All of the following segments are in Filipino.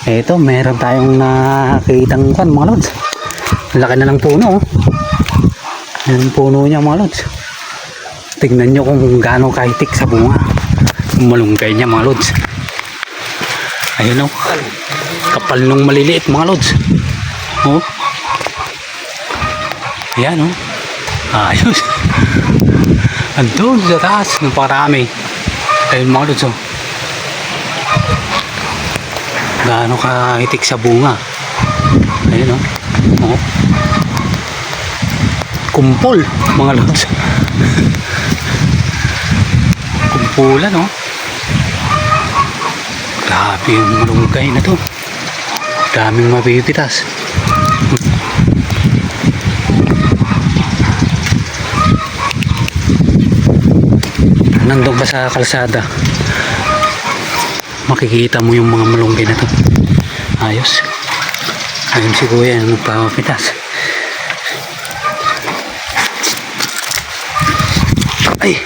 Eto, meron tayong nakitang kan mga lods. Laki na ng puno. Yung puno niya mga lods. Tignan nyo kung gaano kahitik sa bunga. Malunggay niya mga lods. Ayun o. Kapal nung maliliit mga lods. Oh. Ayan o. Ayos. Andun sa taas. Napakarami. Ayun mga lods o. Gaano kahitik sa bunga. Ayun o. Oh. Kumpol mga lods. Kumpulan no. Grabe yung malunggay na to. Daming mabibitas. Nandun pa sa kalsada, makikita mo yung mga malunggay na to. Ayos. Ayun si kuya yung magpapapitas. Ay!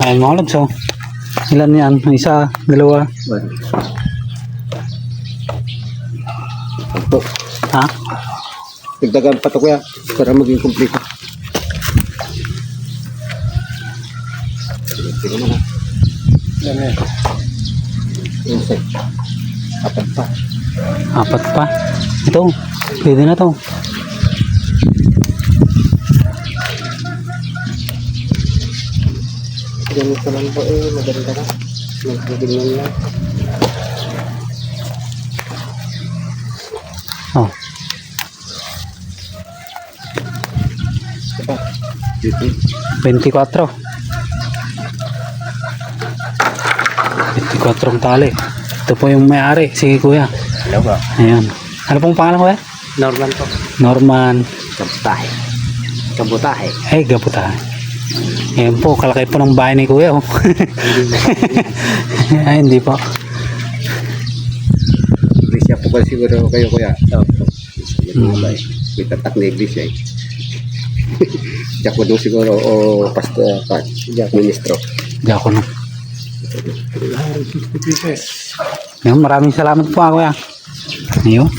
Ayun mga lods oh. Ilan yan? Isa, dalawa. Ito. Ha? Nagdagan pa ito kuya para maging kumplito. Tignan mo na. Yan yan. Insect. Apat pa. Apat pa. Ito, pwede na to. Ganito lang po maganda na. Magbibilan lang. Oh. Diba? Dito. 24. 24 ang tali. Ito po yung may-ari. Sige kuya. Hello ba? Ayan. Ano pong pangalan kuya? Norman po. Norman. Kabutahe. Kabutahe. Ay, Gabutahe. Ayan po, kalakay po ng bahay ni kuya oh. Ay, hindi po. Iglesia po kasi siguro kayo kuya. May tatak na iglesia eh. Diyak mo doon siguro o pastor pa. Ministro. Hindi ako no. Ayan, maraming salamat po kuya. Ayun.